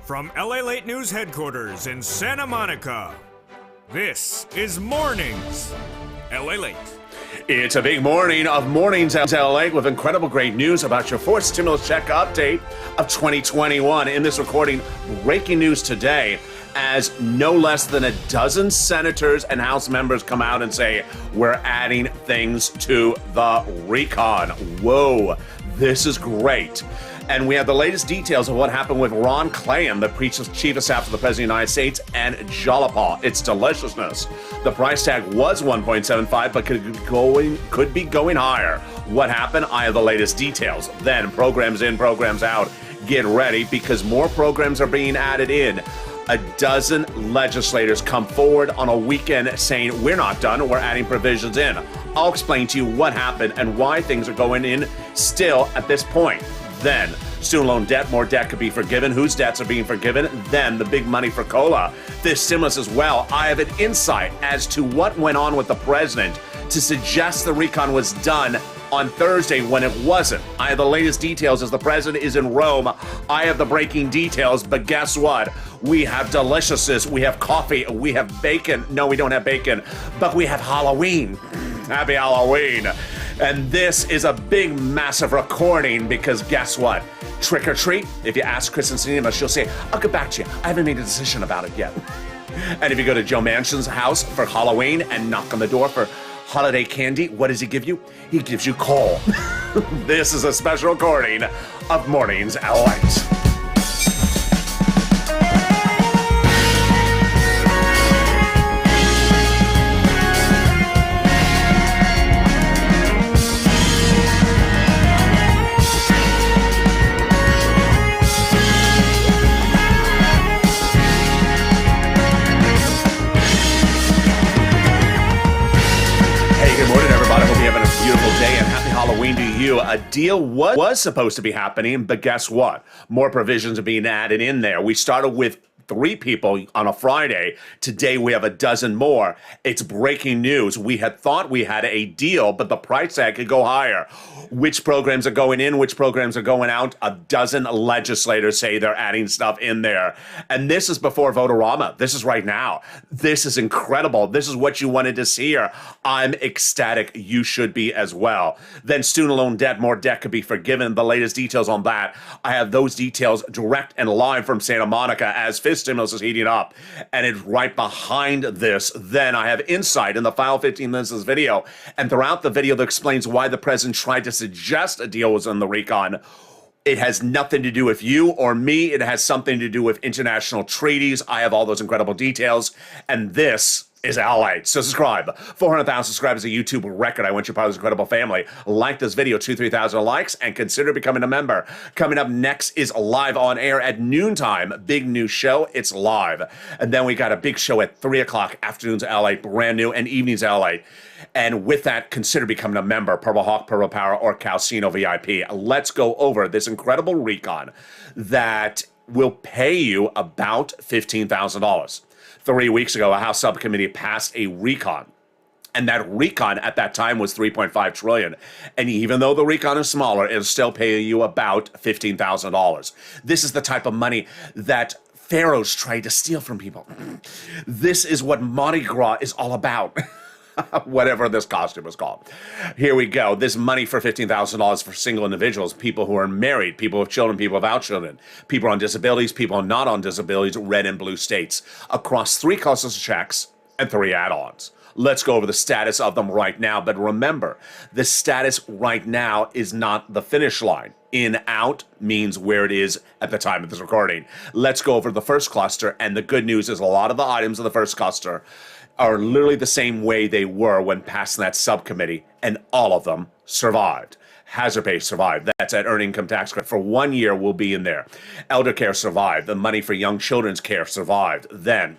From LALATE News Headquarters in Santa Monica, this is Mornings LALATE. It's a big morning of Mornings LALATE with incredible great news about your fourth stimulus check update of 2021. In this recording, breaking news today as no less than a dozen senators and House members come out and say, we're adding things to the recon. Whoa, this is great. And we have the latest details of what happened with Ron Klain, the chief of staff of the President of the United States, and Jalapa. It's deliciousness. The price tag was $1.75, but could be going higher. What happened? I have the latest details. Then programs in, programs out. Get ready because more programs are being added in. A dozen legislators come forward on a weekend saying, we're not done, we're adding provisions in. I'll explain to you what happened and why things are going in still at this point. Then, student loan debt, more debt could be forgiven. Whose debts are being forgiven? Then, the big money for COLA. This stimulus as well. I have an insight as to what went on with the president to suggest the recon was done on Thursday when it wasn't. I have the latest details as the president is in Rome. I have the breaking details, but guess what? We have deliciousness, we have coffee, we have bacon. No, we don't have bacon, but we have Halloween. Happy Halloween. And this is a big, massive recording because guess what? Trick or treat, if you ask Kristen Sinema, she'll say, I'll get back to you. I haven't made a decision about it yet. And if you go to Joe Manchin's house for Halloween and knock on the door for holiday candy, what does he give you? He gives you coal. This is a special recording of Mornings LALATE. Day and happy Halloween to you. A deal was supposed to be happening, but guess what? More provisions are being added in there. We started with 3 people on a Friday. Today we have a dozen more. It's breaking news. We had thought we had a deal, but the price tag could go higher. Which programs are going in, which programs are going out? A dozen legislators say they're adding stuff in there. And this is before Votorama. This is right now. This is incredible. This is what you wanted to see here. I'm ecstatic. You should be as well. Then student loan debt, more debt could be forgiven. The latest details on that. I have those details direct and live from Santa Monica as stimulus is heating up, and it's right behind this. Then I have insight in the final 15 minutes of this video, and throughout the video that explains why the president tried to suggest a deal was on the recon. It has nothing to do with you or me. It has something to do with international treaties. I have all those incredible details, and this is LALATE. So subscribe. 400,000 subscribers is a YouTube record. I want you part of this incredible family. Like this video, 2,000-3,000 likes, and consider becoming a member. Coming up next is live on air at noontime. Big new show. It's live. And then we got a big show at 3 o'clock, afternoons LALATE, brand new, and evenings LALATE. And with that, consider becoming a member, Purple Hawk, Purple Power, or Calcino VIP. Let's go over this incredible recon that will pay you about $15,000. 3 weeks ago, a House subcommittee passed a recon. And that recon at that time was $3.5 trillion. And even though the recon is smaller, it'll still pay you about $15,000. This is the type of money that pharaohs tried to steal from people. This is what Mardi Gras is all about. Whatever this costume is called. Here we go. This money for $15,000 for single individuals, people who are married, people with children, people without children, people on disabilities, people not on disabilities, red and blue states, across 3 costless checks and 3 add-ons. Let's go over the status of them right now. But remember, the status right now is not the finish line. In, out means where it is at the time of this recording. Let's go over the first cluster. And the good news is a lot of the items of the first cluster are literally the same way they were when passing that subcommittee, and all of them survived. Hazard pay survived. That's that earned income tax credit for 1 year will be in there. Elder care survived. The money for young children's care survived. Then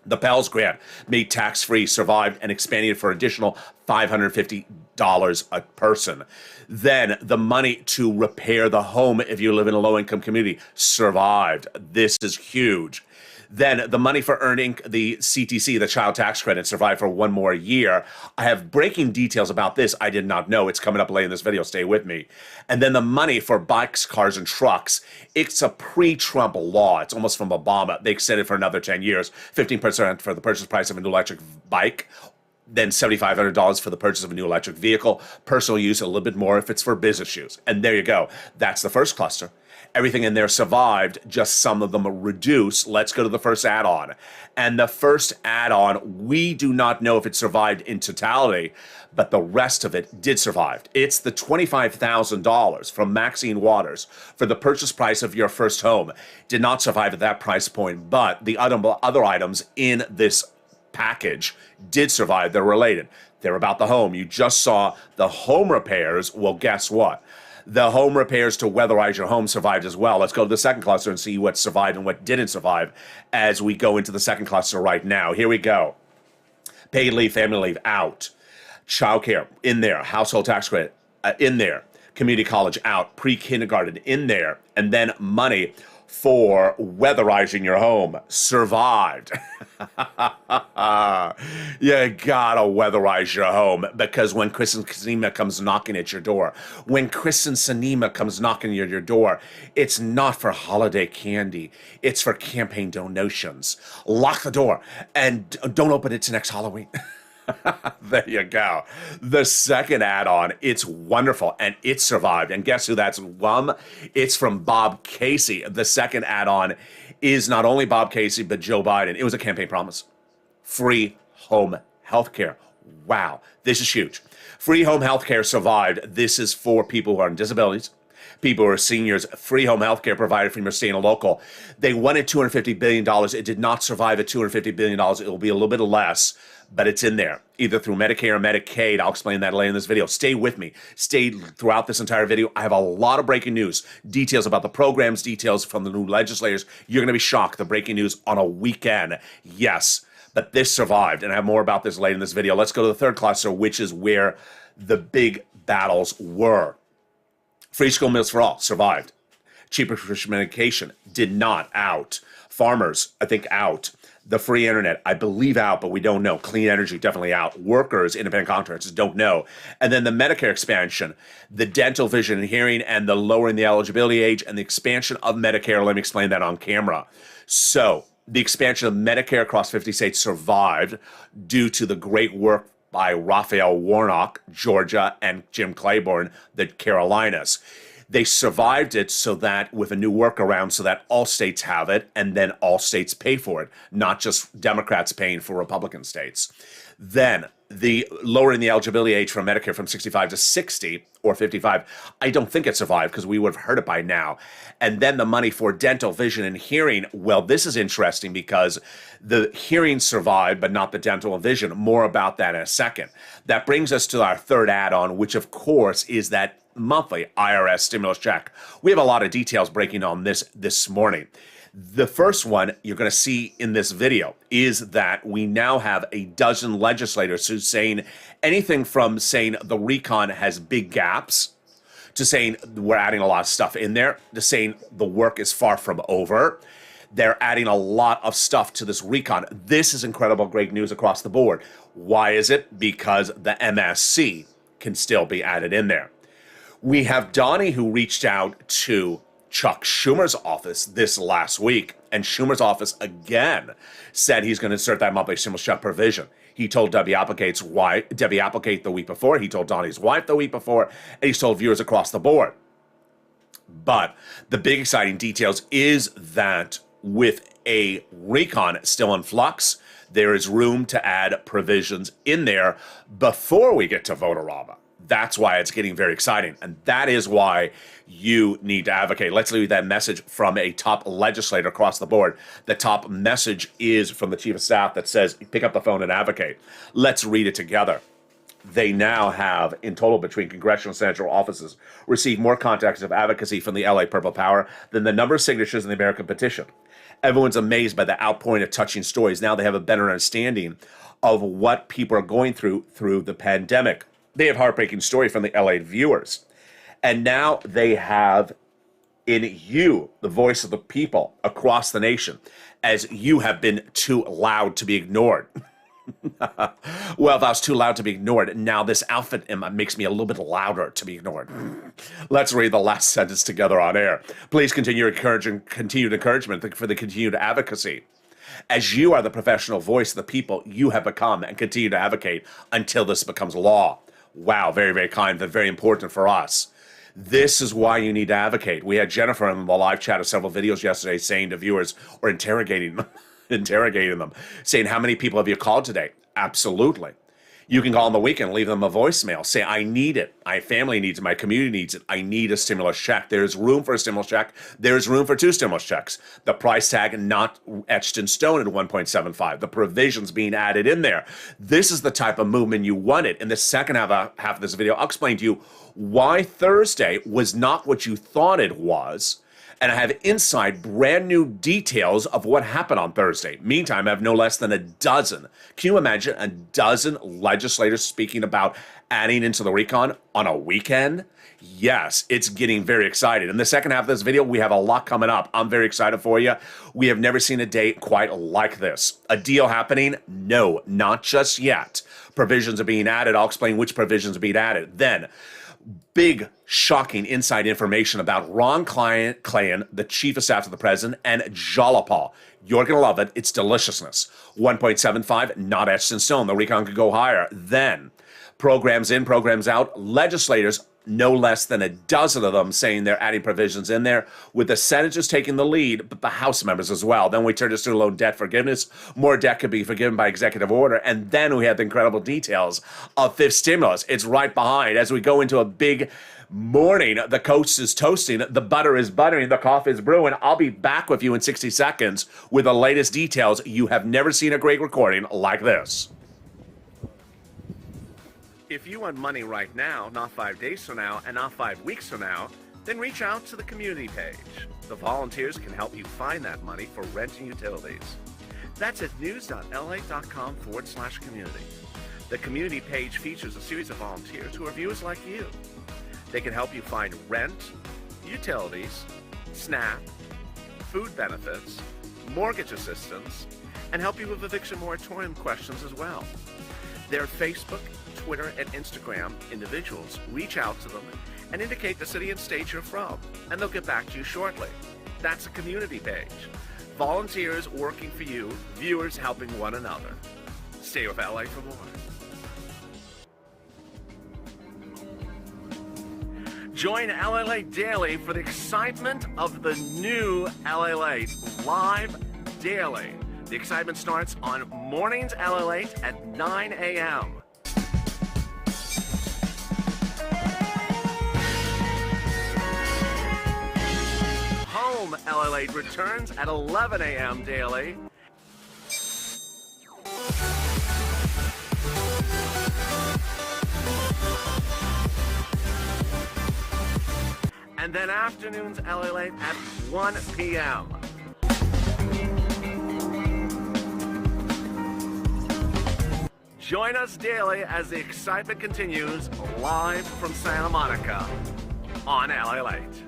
the Pell's grant made tax-free, survived, and expanded for additional $550 a person. Then the money to repair the home if you live in a low-income community survived. This is huge. Then the money for earning the CTC, the child tax credit, survived for one more year. I have breaking details about this. I did not know. It's coming up later in this video. Stay with me. And then the money for bikes, cars, and trucks. It's a pre-Trump law. It's almost from Obama. They extended for another 10 years, 15% for the purchase price of a new electric bike, then $7,500 for the purchase of a new electric vehicle, personal use, a little bit more if it's for business use. And there you go. That's the first cluster. Everything in there survived, just some of them are reduced. Let's go to the first add-on. And the first add-on, we do not know if it survived in totality, but the rest of it did survive. It's the $25,000 from Maxine Waters for the purchase price of your first home. Did not survive at that price point, but the other items in this package did survive. They're related. They're about the home. You just saw the home repairs. Well, guess what? The home repairs to weatherize your home survived as well. Let's go to the second cluster and see what survived and what didn't survive as we go into the second cluster right now. Here we go. Paid leave, family leave, out. Childcare, in there. Household tax credit, in there. Community college, out. Pre-kindergarten, in there. And then money for weatherizing your home survived. You gotta weatherize your home, because when Kristen Sinema comes knocking at your door, it's not for holiday candy. It's for campaign donations. Lock the door and don't open it to next Halloween. There you go. The second add-on, it's wonderful, and it survived. And guess who that's from? It's from Bob Casey. The second add-on is not only Bob Casey, but Joe Biden. It was a campaign promise. Free home health care. Wow, this is huge. Free home health care survived. This is for people who are on disabilities, people who are seniors. Free home health care provided from your state and local. They wanted $250 billion. It did not survive at $250 billion. It will be a little bit less, but it's in there, either through Medicare or Medicaid. I'll explain that later in this video. Stay with me. Stay throughout this entire video. I have a lot of breaking news, details about the programs, details from the new legislators. You're going to be shocked. The breaking news on a weekend. Yes, but this survived, and I have more about this later in this video. Let's go to the third cluster, which is where the big battles were. Free school meals for all survived. Cheaper prescription medication did not, out. Farmers, I think, out. The free internet, I believe, out, but we don't know. Clean energy, definitely out. Workers, independent contractors, don't know. And then the Medicare expansion, the dental, vision, and hearing, and the lowering the eligibility age, and the expansion of Medicare. Let me explain that on camera. So the expansion of Medicare across 50 states survived due to the great work by Raphael Warnock, Georgia, and Jim Claiborne, the Carolinas. They survived it so that with a new workaround so that all states have it and then all states pay for it, not just Democrats paying for Republican states. Then the lowering the eligibility age for Medicare from 65 to 60 or 55, I don't think it survived because we would have heard it by now. And then the money for dental, vision, and hearing. Well, this is interesting because the hearing survived, but not the dental and vision. More about that in a second. That brings us to our third add-on, which of course is that monthly IRS stimulus check. We have a lot of details breaking on this morning. The first one you're going to see in this video is that we now have a dozen legislators who's saying anything from saying the recon has big gaps to saying we're adding a lot of stuff in there to saying the work is far from over. They're adding a lot of stuff to this recon. This is incredible, great news across the board. Why is it? Because the MSC can still be added in there. We have Donnie, who reached out to Chuck Schumer's office this last week, and Schumer's office again said he's going to insert that monthly stimulus check provision. He told Debbie Applegate the week before, he told Donnie's wife the week before, and he's told viewers across the board. But the big exciting details is that with a recon still in flux, there is room to add provisions in there before we get to Votorama. That's why it's getting very exciting. And that is why you need to advocate. Let's leave that message from a top legislator across the board. The top message is from the chief of staff that says, pick up the phone and advocate. Let's read it together. They now have, in total, between congressional and senatorial offices, received more contacts of advocacy from the LA Purple Power than the number of signatures in the American petition. Everyone's amazed by the outpouring of touching stories. Now they have a better understanding of what people are going through the pandemic. They have heartbreaking story from the LA viewers. And now they have in you, the voice of the people across the nation, as you have been too loud to be ignored. Well, if I was too loud to be ignored, now this outfit makes me a little bit louder to be ignored. Let's read the last sentence together on air. Please continued encouragement for the continued advocacy. As you are the professional voice of the people, you have become and continue to advocate until this becomes law. Wow, very, very kind, but very important for us. This is why you need to advocate. We had Jennifer in the live chat of several videos yesterday saying to viewers, or interrogating them, saying, how many people have you called today? Absolutely. You can call on the weekend, leave them a voicemail, say, I need it. My family needs it. My community needs it. I need a stimulus check. There's room for a stimulus check. There's room for 2 stimulus checks. The price tag not etched in stone at 1.75. The provisions being added in there. This is the type of movement you wanted. In the second half of this video, I'll explain to you why Thursday was not what you thought it was. And I have inside brand new details of what happened on Thursday. Meantime, I have no less than a dozen. Can you imagine a dozen legislators speaking about adding into the recon on a weekend? Yes, it's getting very excited. In the second half of this video, we have a lot coming up. I'm very excited for you. We have never seen a day quite like this. A deal happening? No, not just yet. Provisions are being added. I'll explain which provisions are being added. Then, big, shocking inside information about Ron Klain, the chief of staff to the president, and Jalopal. You're going to love it. It's deliciousness. 1.75, not etched in stone. The recon could go higher. Then, programs in, programs out. Legislators, no less than a dozen of them saying they're adding provisions in there, with the senators taking the lead, but the House members as well. Then we turn to student loan debt forgiveness. More debt could be forgiven by executive order. And then we have the incredible details of fifth stimulus. It's right behind. As we go into a big morning, the coast is toasting, the butter is buttering, the coffee is brewing. I'll be back with you in 60 seconds with the latest details. You have never seen a great recording like this. If you want money right now, not 5 days from now, and not 5 weeks from now, then reach out to the community page. The volunteers can help you find that money for rent and utilities. That's at news.la.com/community. The community page features a series of volunteers who are viewers like you. They can help you find rent, utilities, SNAP, food benefits, mortgage assistance, and help you with eviction moratorium questions as well. Their Facebook, Twitter, and Instagram individuals reach out to them and indicate the city and state you're from, and they'll get back to you shortly. That's a community page. Volunteers working for you, viewers helping one another. Stay with LA for more. Join LALATE Daily for the excitement of the new LALATE live daily. The excitement starts on Mornings LALATE at 9 a.m. Home LALATE returns at 11 a.m. daily. And then afternoons LALATE at 1 p.m. Join us daily as the excitement continues live from Santa Monica on LALATE.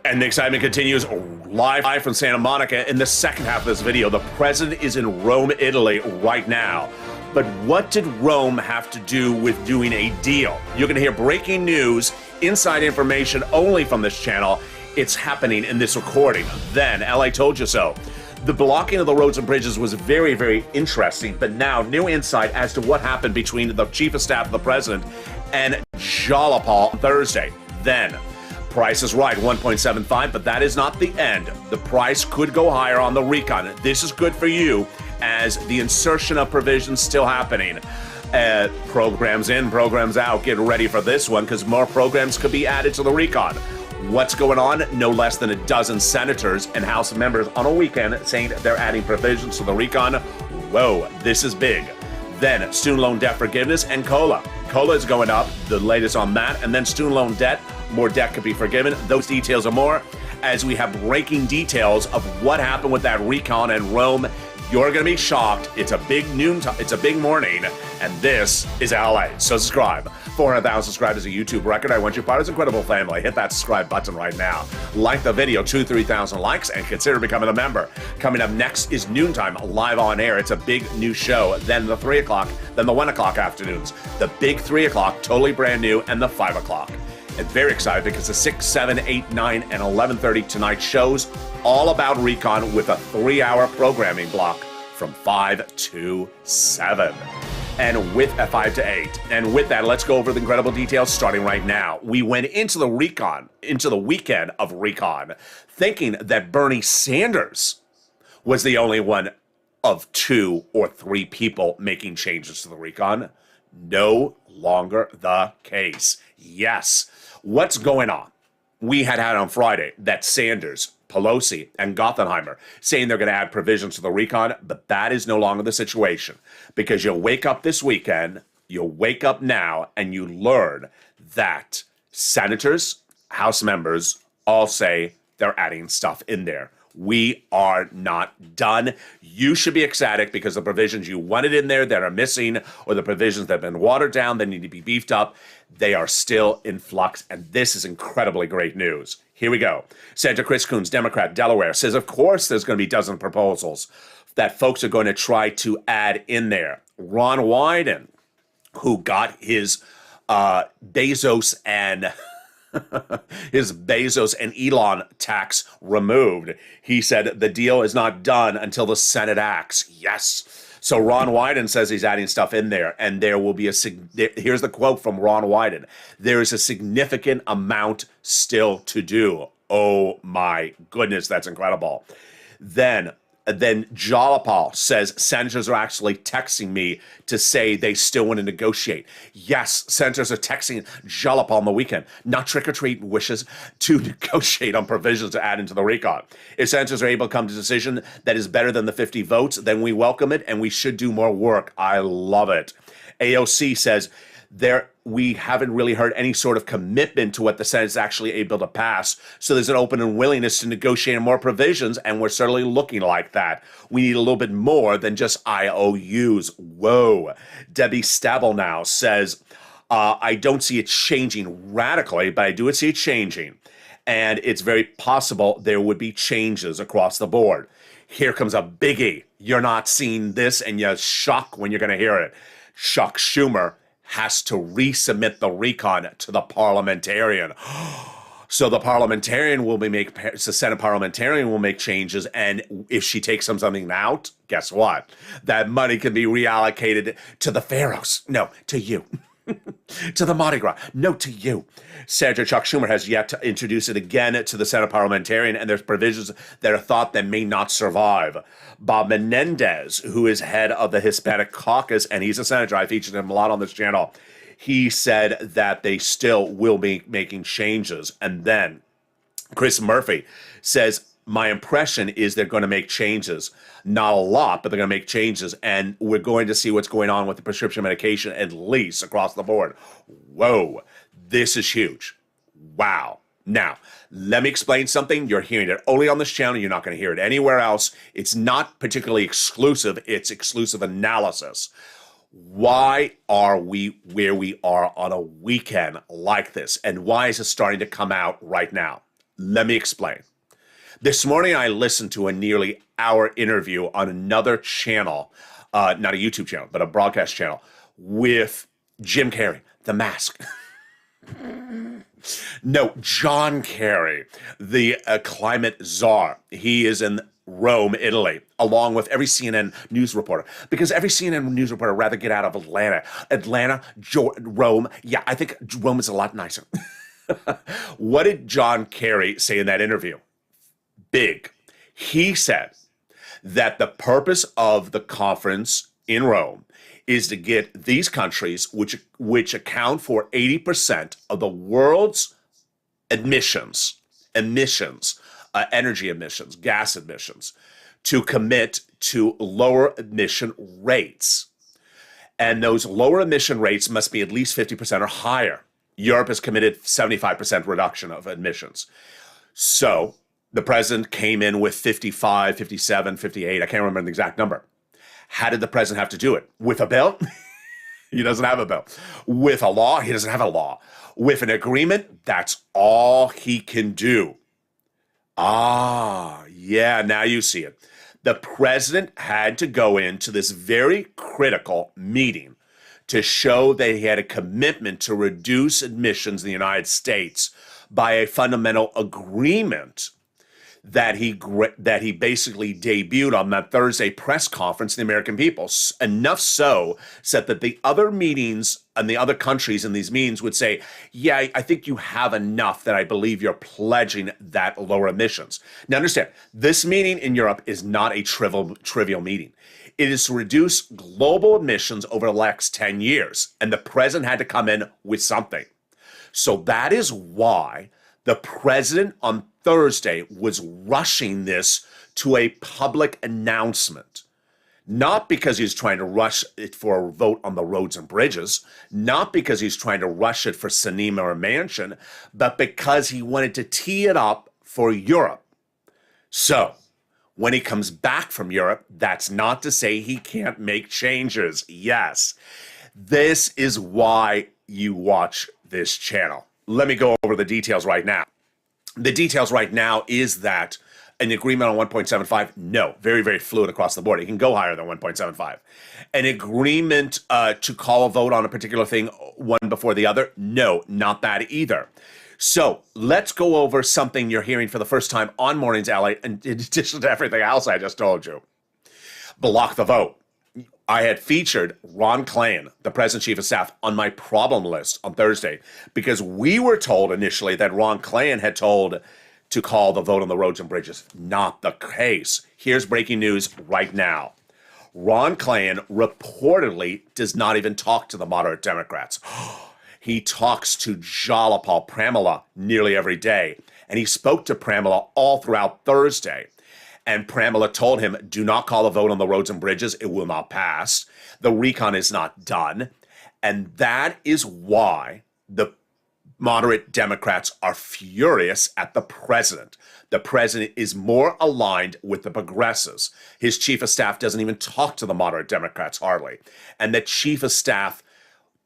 And the excitement continues live from Santa Monica. In the second half of this video, the president is in Rome, Italy right now. But what did Rome have to do with doing a deal? You're going to hear breaking news, inside information only from this channel. It's happening in this recording. Then, LA told you so. The blocking of the roads and bridges was very, very interesting, but now new insight as to what happened between the chief of staff of the president and Jalopal Thursday. Then, price is right, 1.75, but that is not the end. The price could go higher on the recon. This is good for you as the insertion of provisions still happening. Programs in, programs out. Get ready for this one because more programs could be added to the recon. What's going on? No less than a dozen senators and House members on a weekend saying they're adding provisions to the recon. Whoa, this is big. Then student loan debt forgiveness and COLA. COLA is going up, the latest on that. And then student loan debt, more debt could be forgiven. Those details and more as we have breaking details of what happened with that recon in Rome You're going to be shocked. It's a big noontime. It's a big morning, and this is LA. So subscribe. 400,000 subscribers is a YouTube record. I want you part of this incredible family. Hit that subscribe button right now. Like the video, 3,000 likes, and consider becoming a member. Coming up next is Noontime, live on air. It's a big new show. Then the 3 o'clock, then the 1 o'clock afternoons. The big 3 o'clock, totally brand new, and the 5 o'clock. And very excited because the 6, 7, 8, 9, and 11:30 tonight shows all about recon with a 3-hour programming block from 5 to 7. And with a 5 to 8. And with that, let's go over the incredible details starting right now. We went into the weekend of recon, thinking that Bernie Sanders was the only one of 2 or 3 people making changes to the recon. No longer the case. Yes. What's going on? We had on Friday that Sanders, Pelosi, and Gothenheimer saying they're going to add provisions to the recon, but that is no longer the situation because you'll wake up this weekend, you'll wake up now, and you learn that senators, House members all say they're adding stuff in there. We are not done. You should be ecstatic because the provisions you wanted in there that are missing or the provisions that have been watered down that need to be beefed up, they are still in flux, and this is incredibly great news. Here we go. Senator Chris Coons, Democrat, Delaware, says, of course there's going to be dozens of proposals that folks are going to try to add in there. Ron Wyden, who got his Bezos and Elon tax removed. He said the deal is not done until the Senate acts. Yes. So Ron Wyden says he's adding stuff in there, and there will be here's the quote from Ron Wyden. There is a significant amount still to do. Oh my goodness, that's incredible. Then Jalapal says senators are actually texting me to say they still want to negotiate. Yes, senators are texting Jalapal on the weekend, not trick-or-treat wishes, to negotiate on provisions to add into the recon. If senators are able to come to a decision that is better than the 50 votes, then we welcome it and we should do more work. I love it. AOC says we haven't really heard any sort of commitment to what the Senate is actually able to pass. So there's an open willingness to negotiate more provisions, and we're certainly looking like that. We need a little bit more than just IOUs. Whoa. Debbie Stabenow says, I don't see it changing radically, but I do see it changing. And it's very possible there would be changes across the board. Here comes a biggie. You're not seeing this, and you're shocked when you're going to hear it. Chuck Schumer has to resubmit the recon to the parliamentarian. So the Senate parliamentarian will make changes, and if she takes something out, guess what? That money can be reallocated to the pharaohs. No, to you. To the Mardi Gras. No, to you. Senator Chuck Schumer has yet to introduce it again to the Senate parliamentarian, and there's provisions that are thought that may not survive. Bob Menendez, who is head of the Hispanic Caucus, and he's a senator, I featured him a lot on this channel, he said that they still will be making changes. And then Chris Murphy says, my impression is they're going to make changes. Not a lot, but they're going to make changes. And we're going to see what's going on with the prescription medication, at least across the board. Whoa, this is huge. Wow. Now, let me explain something. You're hearing it only on this channel. You're not going to hear it anywhere else. It's not particularly exclusive. It's exclusive analysis. Why are we where we are on a weekend like this? And why is it starting to come out right now? Let me explain. This morning, I listened to a nearly hour interview on another channel, not a YouTube channel, but a broadcast channel, with Jim Carrey, The Mask. No, John Kerry, the climate czar. He is in Rome, Italy, along with every CNN news reporter, because every CNN news reporter would rather get out of Atlanta, Rome. Yeah, I think Rome is a lot nicer. What did John Kerry say in that interview? Big. He said that the purpose of the conference in Rome is to get these countries, which account for 80% of the world's emissions, energy emissions, gas emissions, to commit to lower emission rates. And those lower emission rates must be at least 50% or higher. Europe has committed 75% reduction of emissions. So The president came in with 55, 57, 58. I can't remember the exact number. How did the president have to do it? With a bill? He doesn't have a bill. With a law? He doesn't have a law. With an agreement? That's all he can do. Ah, yeah, now you see it. The president had to go into this very critical meeting to show that he had a commitment to reduce admissions in the United States by a fundamental agreement that he basically debuted on that Thursday press conference to the American people. Enough so said that the other meetings and the other countries in these meetings would say, yeah, I think you have enough that I believe you're pledging that lower emissions. Now understand, this meeting in Europe is not a trivial meeting. It is to reduce global emissions over the next 10 years. And the president had to come in with something. So that is why the president on Thursday was rushing this to a public announcement. Not because he's trying to rush it for a vote on the roads and bridges, not because he's trying to rush it for Sinema or Manchin, but because he wanted to tee it up for Europe. So, when he comes back from Europe, that's not to say he can't make changes. Yes, this is why you watch this channel. Let me go over the details right now. The details right now is that an agreement on 1.75, no, very, very fluid across the board. It can go higher than 1.75. An agreement to call a vote on a particular thing, one before the other, no, not that either. So let's go over something you're hearing for the first time on Mornings LA, in addition to everything else I just told you. Block the vote. I had featured Ron Klain, the President's Chief of Staff, on my problem list on Thursday because we were told initially that Ron Klain had told to call the vote on the roads and bridges. Not the case. Here's breaking news right now. Ron Klain reportedly does not even talk to the moderate Democrats. He talks to Jalapal Pramila nearly every day, and he spoke to Pramila all throughout Thursday. And Pramila told him, do not call a vote on the roads and bridges. It will not pass. The recon is not done. And that is why the moderate Democrats are furious at the president. The president is more aligned with the progressives. His chief of staff doesn't even talk to the moderate Democrats hardly. And the chief of staff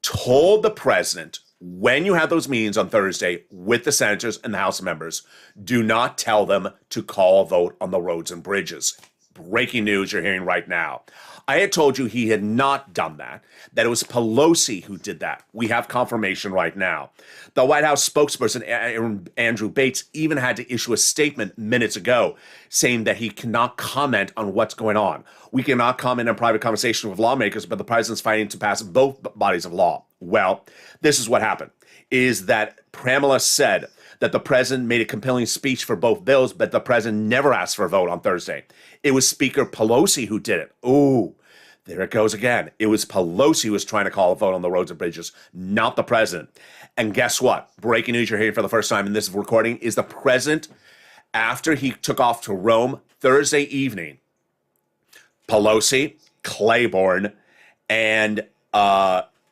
told the president, when you have those meetings on Thursday with the senators and the House members, do not tell them to call a vote on the roads and bridges. Breaking news you're hearing right now. I had told you he had not done that it was Pelosi who did that. We have confirmation right now. The White House spokesperson, Andrew Bates, even had to issue a statement minutes ago saying that he cannot comment on what's going on. We cannot comment on private conversations with lawmakers, but the president's fighting to pass both bodies of law. Well, this is what happened, is that Pramila said that the president made a compelling speech for both bills, but the president never asked for a vote on Thursday. It was Speaker Pelosi who did it. Ooh, there it goes again. It was Pelosi who was trying to call a vote on the roads and bridges, not the president. And guess what? Breaking news you're hearing for the first time in this recording is the president, after he took off to Rome Thursday evening, Pelosi, Claiborne, and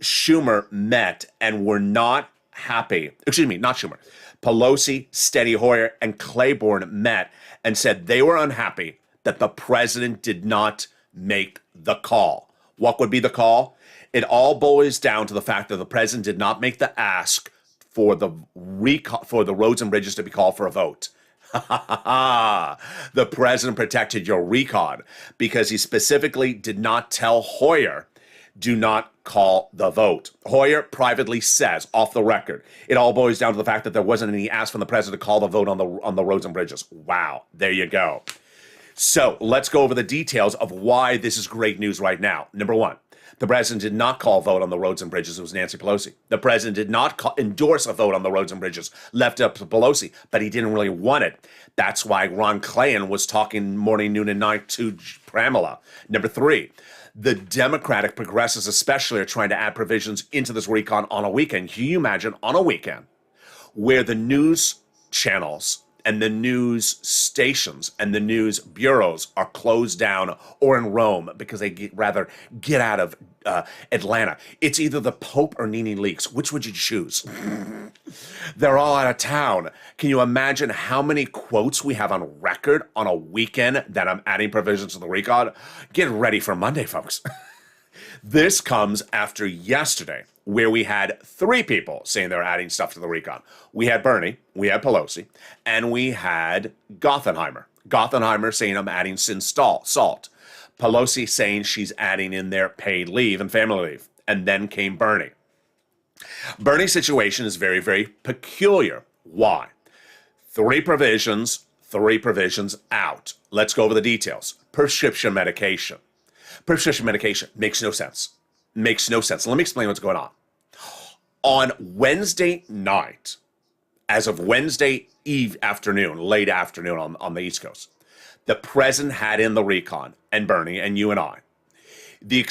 Schumer met and were not happy. Excuse me, not Schumer. Pelosi, Steny Hoyer, and Claiborne met and said they were unhappy that the president did not make the call. What would be the call? It all boils down to the fact that the president did not make the ask for the roads and bridges to be called for a vote. The president protected your recon because he specifically did not tell Hoyer, do not call the vote. Hoyer privately says, off the record, it all boils down to the fact that there wasn't any ask from the president to call the vote on the roads and bridges. Wow, there you go. So let's go over the details of why this is great news right now. Number one, the president did not call a vote on the roads and bridges. It was Nancy Pelosi. The president did not endorse a vote on the roads and bridges, left it up to Pelosi, but he didn't really want it. That's why Ron Klain was talking morning, noon, and night to Pramila. Number three, the Democratic progressives especially are trying to add provisions into this recon on a weekend. Can you imagine on a weekend where the news channels and the news stations and the news bureaus are closed down or in Rome because they rather get out of Atlanta. It's either the Pope or Nene Leakes. Which would you choose? They're all out of town. Can you imagine how many quotes we have on record on a weekend that I'm adding provisions to the recon? Get ready for Monday, folks. This comes after yesterday, where we had 3 people saying they're adding stuff to the recon. We had Bernie, we had Pelosi, and we had Gothenheimer. Gothenheimer saying I'm adding salt. Pelosi saying she's adding in there paid leave and family leave. And then came Bernie. Bernie's situation is very, very peculiar. Why? 3 provisions out. Let's go over the details. Prescription medication. Prescription medication makes no sense. Makes no sense. Let me explain what's going on. On Wednesday night, as of Wednesday eve afternoon, late afternoon on the East Coast, the president had in the recon, and Bernie and you and I, the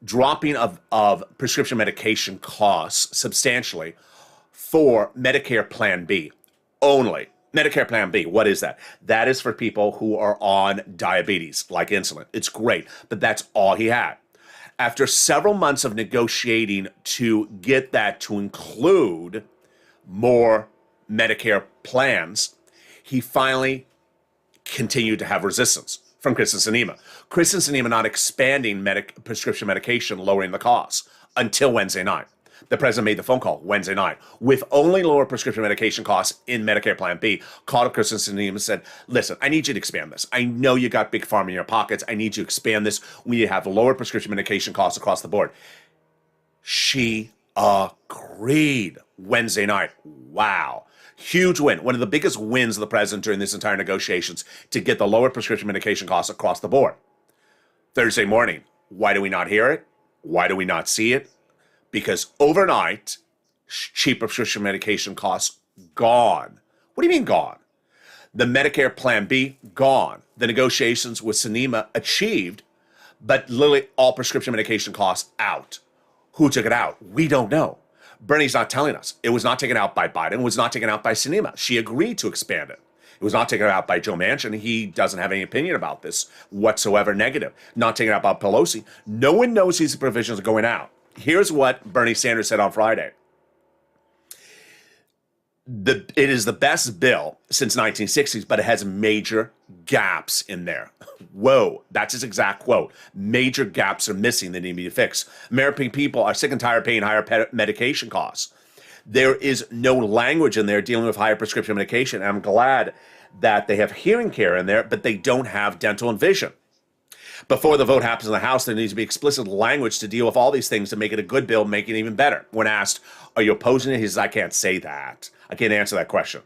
dropping of prescription medication costs substantially for Medicare Plan B only. Medicare Plan B, what is that? That is for people who are on diabetes, like insulin. It's great, but that's all he had. After several months of negotiating to get that to include more Medicare plans, he finally continued to have resistance from Kristen Sinema. Kristen Sinema not expanding prescription medication, lowering the costs until Wednesday night. The president made the phone call Wednesday night with only lower prescription medication costs in Medicare Plan B. Called up Kristen Sinema and said, listen, I need you to expand this. I know you got big pharma in your pockets. I need you to expand this. We need to have lower prescription medication costs across the board. She agreed Wednesday night. Wow. Huge win. One of the biggest wins of the president during this entire negotiations to get the lower prescription medication costs across the board. Thursday morning, why do we not hear it? Why do we not see it? Because overnight, cheap prescription medication costs gone. What do you mean gone? The Medicare Plan B, gone. The negotiations with Sinema achieved, but literally all prescription medication costs out. Who took it out? We don't know. Bernie's not telling us. It was not taken out by Biden. It was not taken out by Sinema. She agreed to expand it. It was not taken out by Joe Manchin. He doesn't have any opinion about this whatsoever negative. Not taken out by Pelosi. No one knows these provisions are going out. Here's what Bernie Sanders said on Friday. It is the best bill since 1960s, but it has major gaps in there. Whoa, that's his exact quote. Major gaps are missing that need to be fixed. American people are sick and tired of paying higher medication costs. There is no language in there dealing with higher prescription medication. And I'm glad that they have hearing care in there, but they don't have dental and vision. Before the vote happens in the House, there needs to be explicit language to deal with all these things to make it a good bill, make it even better. When asked, are you opposing it? He says, I can't say that. I can't answer that question.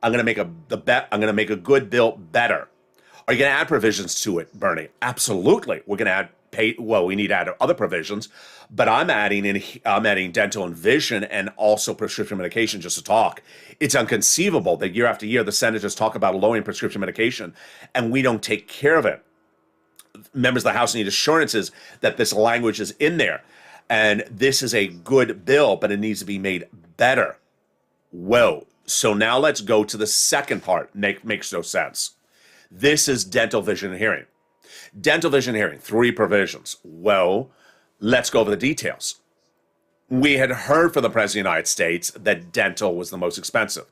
I'm going to make a good bill better. Are you going to add provisions to it, Bernie? Absolutely. We're going to add we need to add other provisions, but I'm adding dental and vision and also prescription medication just to talk. It's inconceivable that year after year the senators talk about lowering prescription medication and we don't take care of it. Members of the House need assurances that this language is in there. And this is a good bill, but it needs to be made better. Whoa. So now let's go to the second part. Makes no sense. This is dental, vision, and hearing. Dental, vision, and hearing, 3 provisions. Well, let's go over the details. We had heard from the President of the United States that dental was the most expensive.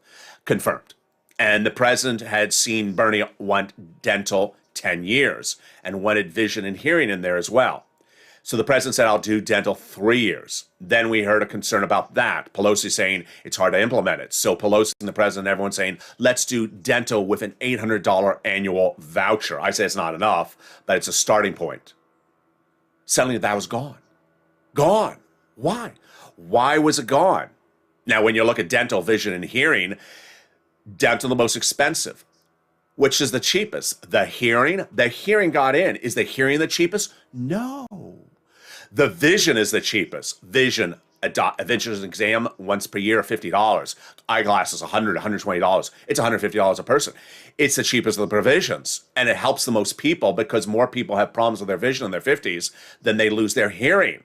Confirmed. And the President had seen Bernie want dental 10 years and wanted vision and hearing in there as well. So the president said, I'll do dental 3 years. Then we heard a concern about that. Pelosi saying it's hard to implement it. So Pelosi and the president, everyone saying, let's do dental with an $800 annual voucher. I say it's not enough, but it's a starting point. Suddenly that was gone. Gone. Why? Why was it gone? Now, when you look at dental, vision, and hearing, dental the most expensive. Which is the cheapest? The hearing? The hearing got in. Is the hearing the cheapest? No. The vision is the cheapest. Vision, a vision exam once per year, $50. Eyeglasses, $100, $120. It's $150 a person. It's the cheapest of the provisions. And it helps the most people because more people have problems with their vision in their 50s than they lose their hearing.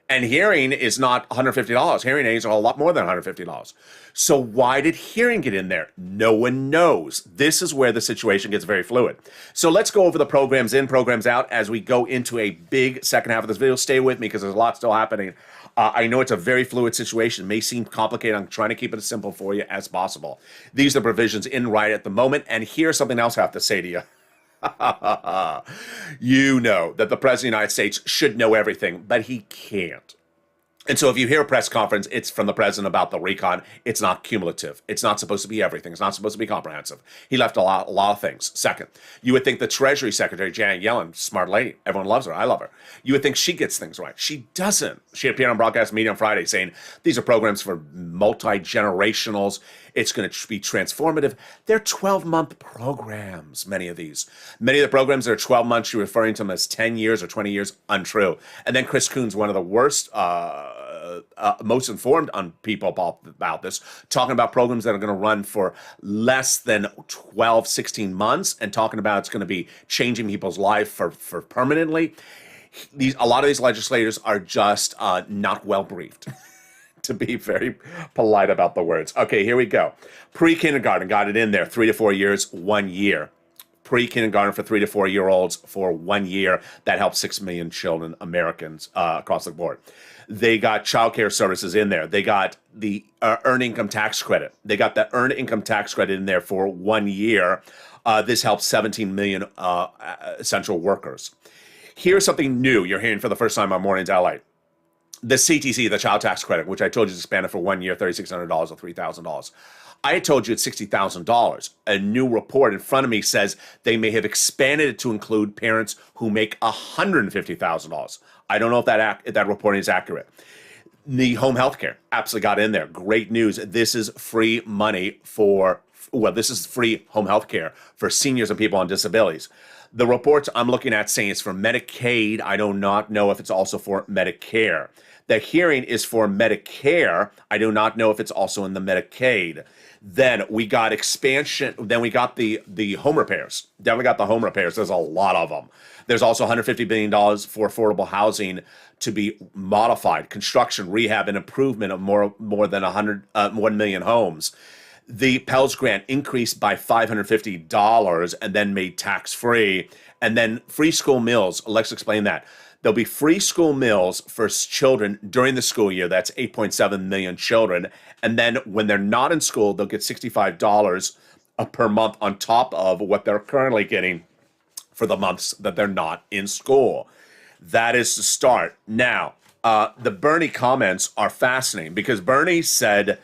And hearing is not $150. Hearing aids are a lot more than $150. So why did hearing get in there? No one knows. This is where the situation gets very fluid. So let's go over the programs in, programs out as we go into a big second half of this video. Stay with me because there's a lot still happening. I know it's a very fluid situation. It may seem complicated. I'm trying to keep it as simple for you as possible. These are the provisions in right at the moment. And here's something else I have to say to you. You know that the President of the United States should know everything, but he can't. And so if you hear a press conference, it's from the president about the recon. It's not cumulative. It's not supposed to be everything. It's not supposed to be comprehensive. He left a lot of things. Second, you would think the Treasury Secretary, Janet Yellen, smart lady, everyone loves her. I love her. You would think she gets things right. She doesn't. She appeared on broadcast media on Friday saying these are programs for multi-generationals. It's going to be transformative. They're 12-month programs, many of these. Many of the programs are 12 months. You're referring to them as 10 years or 20 years. Untrue. And then Chris Coons, one of the worst, most informed on people about this, talking about programs that are going to run for less than 12, 16 months and talking about it's going to be changing people's life for permanently. A lot of these legislators are just not well briefed. To be very polite about the words. Okay, here we go. Pre-kindergarten, got it in there. 3 to 4 years, 1 year. Pre-kindergarten for 3 to 4 year olds for 1 year. That helps 6 million children, Americans across the board. They got child care services in there. They got the earned income tax credit. They got the earned income tax credit in there for 1 year. This helps 17 million essential workers. Here's something new you're hearing for the first time on Mornings LA. The CTC, the child tax credit, which I told you is expanded for 1 year, $3,600 or $3,000. I had told you it's $60,000. A new report in front of me says they may have expanded it to include parents who make $150,000. I don't know if that reporting is accurate. The home health care absolutely got in there. Great news. This is free money this is free home health care for seniors and people on disabilities. The reports I'm looking at saying it's for Medicaid. I do not know if it's also for Medicare. The hearing is for Medicare. I do not know if it's also in the Medicaid. Then we got expansion. Then we got the home repairs. Then we got the home repairs. There's a lot of them. There's also $150 billion for affordable housing to be modified, construction, rehab, and improvement of more than 1 million homes. The Pell Grant increased by $550 and then made tax-free. And then free school meals. Let's explain that. There'll be free school meals for children during the school year. That's 8.7 million children. And then when they're not in school, they'll get $65 per month on top of what they're currently getting for the months that they're not in school. That is the start. Now, the Bernie comments are fascinating because Bernie said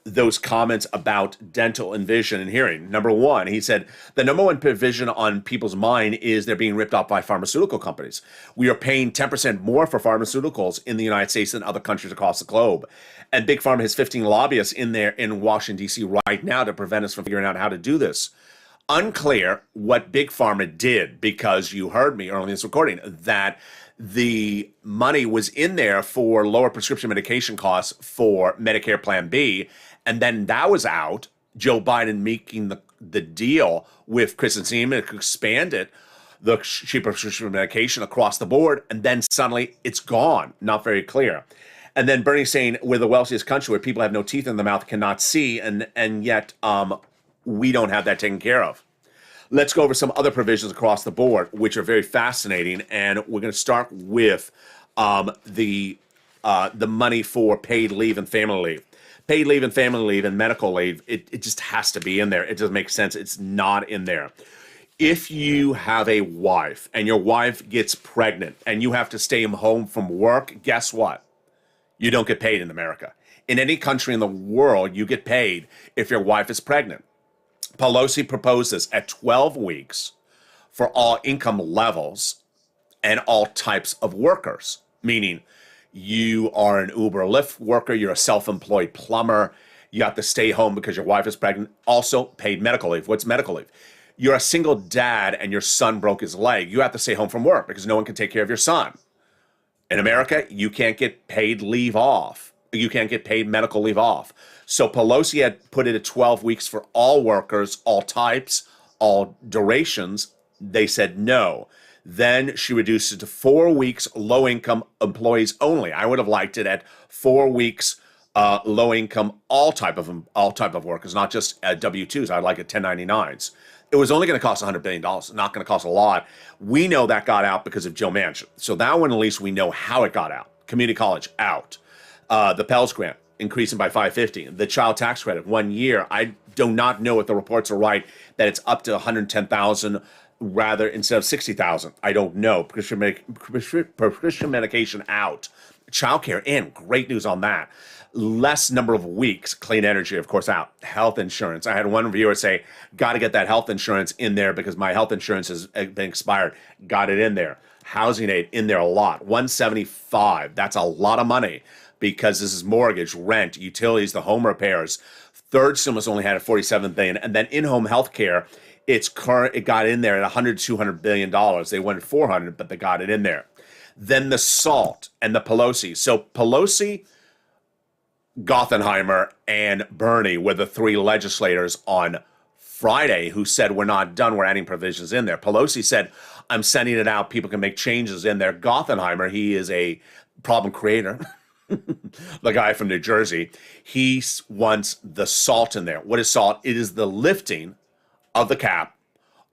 those comments about dental and vision and hearing. Number one, he said, the number one provision on people's mind is they're being ripped off by pharmaceutical companies. We are paying 10% more for pharmaceuticals in the United States than other countries across the globe. And Big Pharma has 15 lobbyists in there in Washington, D.C. right now to prevent us from figuring out how to do this. Unclear what Big Pharma did, because you heard me earlier in this recording that the money was in there for lower prescription medication costs for Medicare Plan B, and then that was out. Joe Biden making the deal with Kristen Sinema to expand it, the cheaper prescription medication across the board, and then suddenly it's gone. Not very clear. And then Bernie saying we're the wealthiest country where people have no teeth in their mouth, cannot see, and yet we don't have that taken care of. Let's go over some other provisions across the board, which are very fascinating. And we're going to start with the money for paid leave and family leave. Paid leave and family leave and medical leave, it just has to be in there. It doesn't make sense. It's not in there. If you have a wife and your wife gets pregnant and you have to stay home from work, guess what? You don't get paid in America. In any country in the world, you get paid if your wife is pregnant. Pelosi proposed this at 12 weeks for all income levels and all types of workers, meaning you are an Uber or Lyft worker, you're a self-employed plumber, you have to stay home because your wife is pregnant, also paid medical leave. What's medical leave? You're a single dad and your son broke his leg. You have to stay home from work because no one can take care of your son. In America, you can't get paid leave off. You can't get paid medical leave off. So Pelosi had put it at 12 weeks for all workers, all types, all durations. They said no. Then she reduced it to 4 weeks low-income employees only. I would have liked it at 4 weeks low-income all type of workers, not just W-2s. I'd like it 1099s. It was only going to cost $100 billion, not going to cost a lot. We know that got out because of Joe Manchin. So that one, at least we know how it got out. Community college, out. The Pell Grant, increasing by $550. The child tax credit, 1 year. I do not know if the reports are right, that it's up to $110,000 rather instead of $60,000. I don't know. Prescription medication out. Childcare in. Great news on that. Less number of weeks. Clean energy, of course, out. Health insurance. I had one reviewer say, got to get that health insurance in there because my health insurance has been expired. Got it in there. Housing aid in there a lot. $175. That's a lot of money because this is mortgage, rent, utilities, the home repairs. Third stimulus only had a $47 billion, and then in-home health care. It got in there at $200 billion. They wanted 400, but they got it in there. Then the SALT and the Pelosi. So Pelosi, Gothenheimer, and Bernie were the three legislators on Friday who said, we're not done, we're adding provisions in there. Pelosi said, I'm sending it out, people can make changes in there. Gothenheimer, he is a problem creator. The guy from New Jersey, he wants the SALT in there. What is SALT? It is the lifting of the cap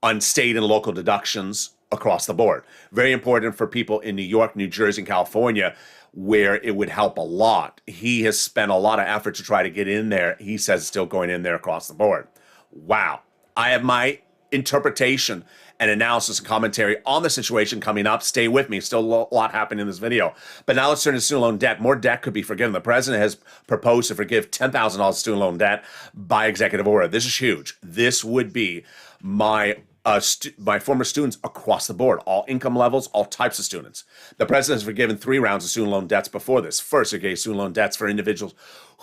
on state and local deductions across the board. Very important for people in New York, New Jersey, and California, where it would help a lot. He has spent a lot of effort to try to get in there. He says it's still going in there across the board. Wow. I have my interpretation and analysis and commentary on the situation coming up. Stay with me. Still a lot happening in this video. But now let's turn to student loan debt. More debt could be forgiven. The president has proposed to forgive $10,000 student loan debt by executive order. This is huge. This would be my former students across the board, all income levels, all types of students. The president has forgiven 3 rounds of student loan debts before this. First, he gave student loan debts for individuals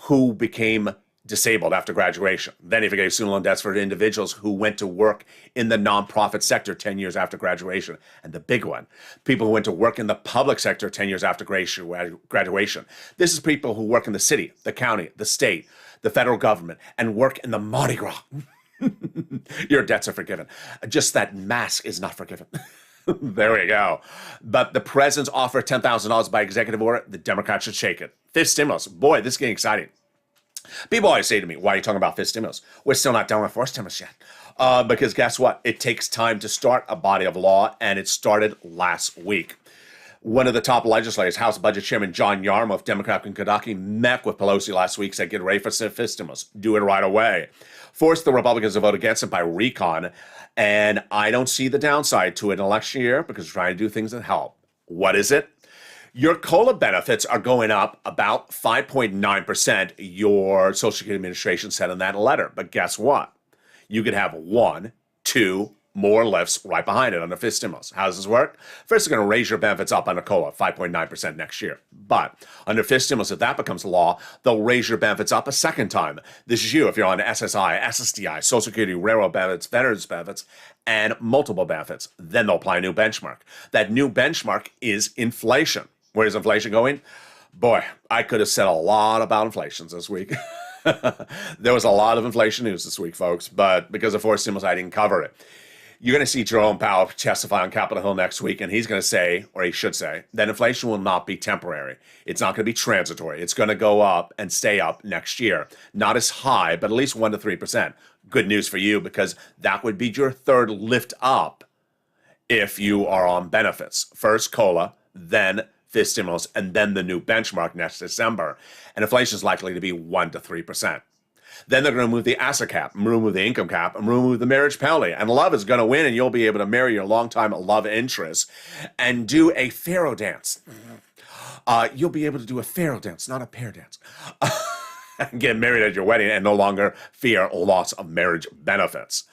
who became disabled after graduation. Then he forgave student loan debts for individuals who went to work in the nonprofit sector 10 years after graduation. And the big one, people who went to work in the public sector 10 years after graduation. This is people who work in the city, the county, the state, the federal government, and work in the Mardi Gras. Your debts are forgiven. Just that mask is not forgiven. There we go. But the president's offer $10,000 by executive order, the Democrats should shake it. Fifth stimulus. Boy, this is getting exciting. People always say to me, why are you talking about fifth stimulus? We're still not done with fourth stimulus yet. Because guess what? It takes time to start a body of law, and it started last week. One of the top legislators, House Budget Chairman John Yarmuth, Democrat from Kentucky, met with Pelosi last week, said, get ready for fifth stimulus. Do it right away. Forced the Republicans to vote against it by recon, and I don't see the downside to an election year because we're trying to do things that help. What is it? Your COLA benefits are going up about 5.9%, your Social Security Administration said in that letter. But guess what? You could have 1, 2 more lifts right behind it on the fifth stimulus. How does this work? First, they're going to raise your benefits up under COLA, 5.9% next year. But under fifth stimulus, if that becomes law, they'll raise your benefits up a second time. This is you if you're on SSI, SSDI, Social Security, railroad benefits, veterans benefits, and multiple benefits. Then they'll apply a new benchmark. That new benchmark is inflation. Where is inflation going? Boy, I could have said a lot about inflations this week. There was a lot of inflation news this week, folks, but because of fourth stimulus, I didn't cover it. You're going to see Jerome Powell testify on Capitol Hill next week, and he's going to say, or he should say, that inflation will not be temporary. It's not going to be transitory. It's going to go up and stay up next year. Not as high, but at least 1 to 3%. Good news for you, because that would be your third lift up if you are on benefits. First COLA, then fifth stimulus, and then the new benchmark next December. And inflation is likely to be 1 to 3%. Then they're going to remove the asset cap, remove the income cap, and remove the marriage penalty. And love is going to win, and you'll be able to marry your longtime love interest and do a pharaoh dance. You'll be able to do a pharaoh dance, not a pair dance. Get married at your wedding and no longer fear loss of marriage benefits.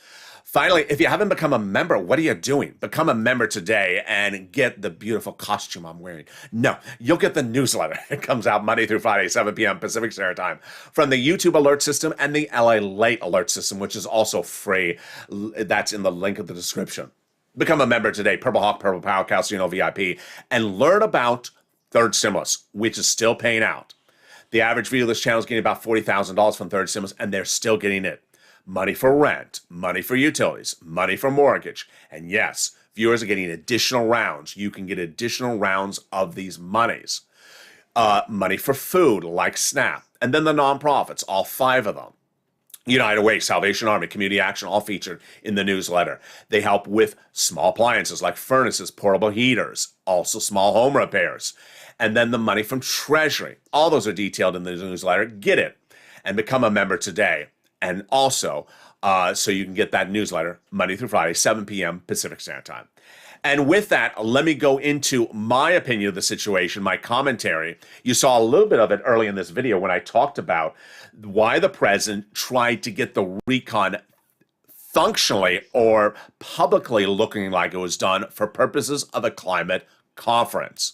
Finally, if you haven't become a member, what are you doing? Become a member today and get the beautiful costume I'm wearing. No, you'll get the newsletter. It comes out Monday through Friday, 7 p.m. Pacific Standard Time from the YouTube alert system and the LALATE alert system, which is also free. That's in the link of the description. Become a member today, Purple Hawk, Purple Power, Calcino VIP, and learn about third stimulus, which is still paying out. The average viewer of this channel is getting about $40,000 from third stimulus, and they're still getting it. Money for rent, money for utilities, money for mortgage, and yes, Viewers are getting additional rounds. You can get additional rounds of these monies. Money for food, like SNAP. And then the nonprofits, all 5 of them. United Way, Salvation Army, Community Action, all featured in the newsletter. They help with small appliances like furnaces, portable heaters, also small home repairs. And then the money from Treasury. All those are detailed in the newsletter. Get it and become a member today. And also, so you can get that newsletter Monday through Friday, 7 p.m. Pacific Standard Time. And with that, let me go into my opinion of the situation, my commentary. You saw a little bit of it early in this video when I talked about why the president tried to get the recon functionally or publicly looking like it was done for purposes of a climate conference.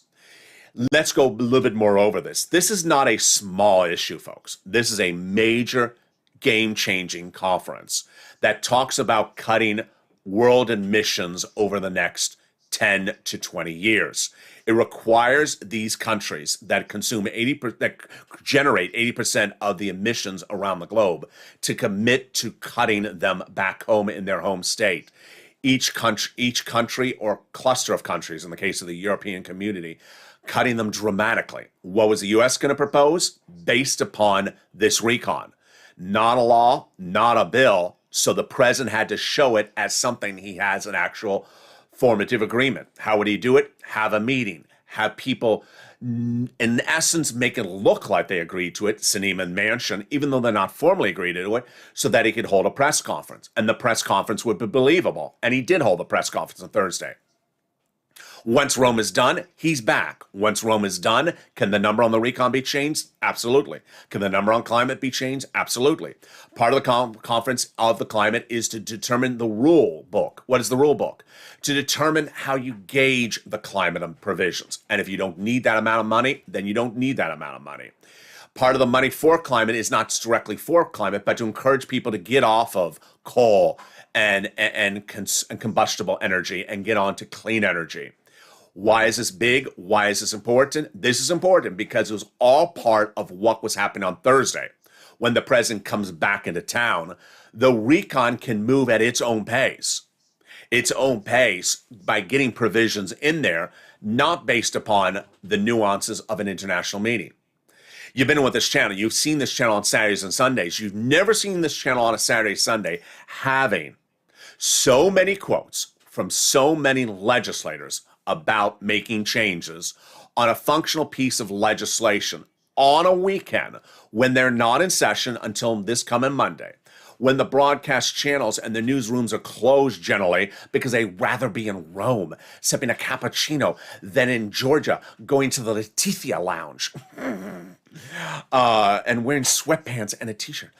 Let's go a little bit more over this. This is not a small issue, folks. This is a major game-changing conference that talks about cutting world emissions over the next 10 to 20 years. It requires these countries that consume that generate 80% of the emissions around the globe to commit to cutting them back home in their home state. Each country or cluster of countries, in the case of the European community, cutting them dramatically. What was the U.S. going to propose? Based upon this recon. Not a law, not a bill. So the president had to show it as something he has an actual formative agreement. How would he do it? Have a meeting. Have people, in essence, make it look like they agreed to it, Sinema and Manchin, even though they're not formally agreed to it, so that he could hold a press conference. And the press conference would be believable. And he did hold a press conference on Thursday. Once Rome is done, he's back. Once Rome is done, can the number on the recon be changed? Absolutely. Can the number on climate be changed? Absolutely. Part of the conference of the climate is to determine the rule book. What is the rule book? To determine how you gauge the climate provisions. And if you don't need that amount of money, then you don't need that amount of money. Part of the money for climate is not directly for climate, but to encourage people to get off of coal and combustible energy and get on to clean energy. Why is this big? Why is this important? This is important because it was all part of what was happening on Thursday. When the president comes back into town, the recon can move at its own pace. Its own pace by getting provisions in there, not based upon the nuances of an international meeting. You've been with this channel. You've seen this channel on Saturdays and Sundays. You've never seen this channel on a Saturday, Sunday having so many quotes from so many legislators about making changes on a functional piece of legislation on a weekend when they're not in session until this coming Monday, when the broadcast channels and the newsrooms are closed generally because they'd rather be in Rome sipping a cappuccino than in Georgia going to the Leticia Lounge and wearing sweatpants and a t-shirt.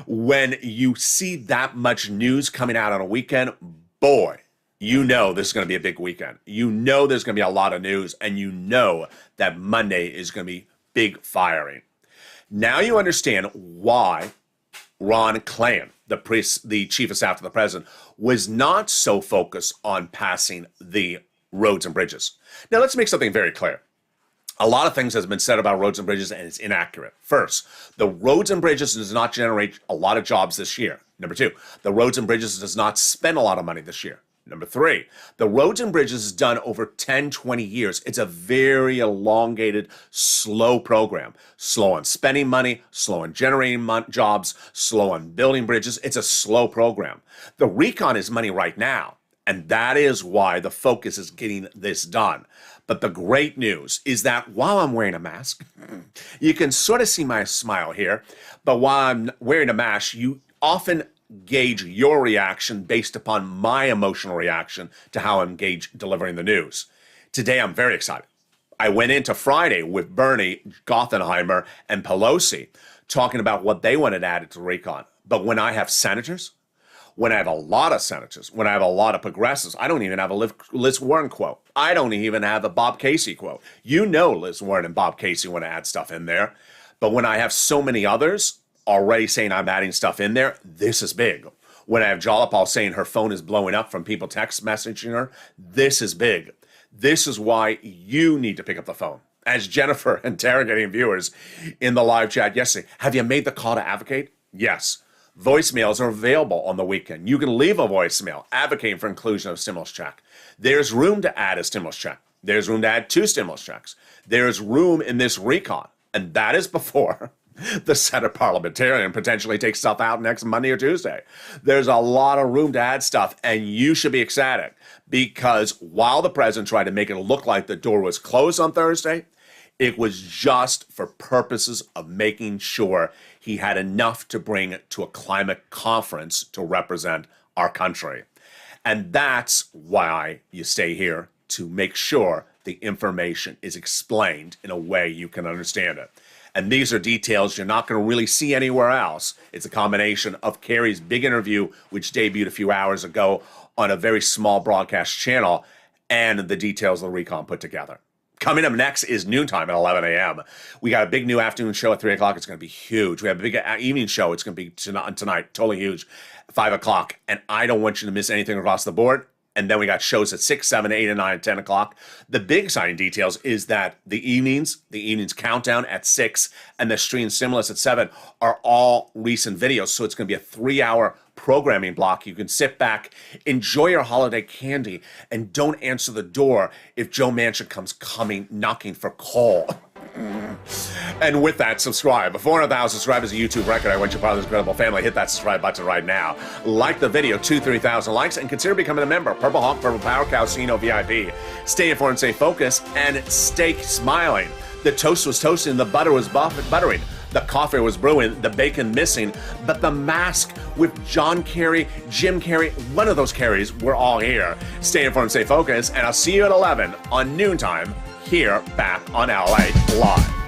When you see that much news coming out on a weekend, boy, you know this is going to be a big weekend. You know there's going to be a lot of news, and you know that Monday is going to be big firing. Now you understand why Ron Klain, the chief of staff to the president, was not so focused on passing the roads and bridges. Now let's make something very clear. A lot of things has been said about roads and bridges, and it's inaccurate. First, the roads and bridges does not generate a lot of jobs this year. Number two, the roads and bridges does not spend a lot of money this year. Number three, the roads and bridges is done over 10, 20 years. It's a very elongated, slow program. Slow on spending money, slow on generating jobs, slow on building bridges. It's a slow program. The recon is money right now, and that is why the focus is getting this done. But the great news is that while I'm wearing a mask, you can sort of see my smile here, but while I'm wearing a mask, you often gauge your reaction based upon my emotional reaction to how I'm delivering the news. Today, I'm very excited. I went into Friday with Bernie, Gothenheimer, and Pelosi talking about what they wanted added to recon. But when I have senators, when I have a lot of senators, when I have a lot of progressives, I don't even have a Liz Warren quote. I don't even have a Bob Casey quote. You know Liz Warren and Bob Casey want to add stuff in there. But when I have so many others already saying I'm adding stuff in there, this is big. When I have Jalapal saying her phone is blowing up from people text messaging her, this is big. This is why you need to pick up the phone. As Jennifer interrogating viewers in the live chat yesterday, have you made the call to advocate? Yes. Voicemails are available on the weekend. You can leave a voicemail advocating for inclusion of stimulus check. There's room to add a stimulus check. There's room to add 2 stimulus checks. There's room in this recon, and that is before the Senate parliamentarian potentially takes stuff out next Monday or Tuesday. There's a lot of room to add stuff, and you should be ecstatic because while the president tried to make it look like the door was closed on Thursday, it was just for purposes of making sure he had enough to bring to a climate conference to represent our country. And that's why you stay here, to make sure the information is explained in a way you can understand it. And these are details you're not going to really see anywhere else. It's a combination of Kerry's big interview, which debuted a few hours ago on a very small broadcast channel, and the details of the recon put together. Coming up next is Noontime at 11 a.m. We got a big new afternoon show at 3 o'clock. It's going to be huge. We have a big evening show. It's going to be tonight, totally huge, 5 o'clock. And I don't want you to miss anything across the board. And then we got shows at 6, 7, 8, and 9, and 10 o'clock. The big exciting details is that the evenings countdown at 6 and the stream stimulus at 7 are all recent videos. So it's going to be a 3-hour programming block. You can sit back, enjoy your holiday candy, and don't answer the door if Joe Manchin comes knocking for coal. And with that, subscribe. 400,000 subscribers is a YouTube record. I want you part of this incredible family. Hit that subscribe button right now. Like the video, 2,000-3,000 likes, and consider becoming a member. Purple Hawk, Purple Power, Calcino VIP. Stay informed and stay focused, and stay smiling. The toast was toasting, the butter was buttering. The coffee was brewing, the bacon missing, but the mask with John Kerry, Jim Carrey, one of those Kerrys, we're all here. Stay informed, stay focused, and I'll see you at 11 on Noontime here back on LA Live.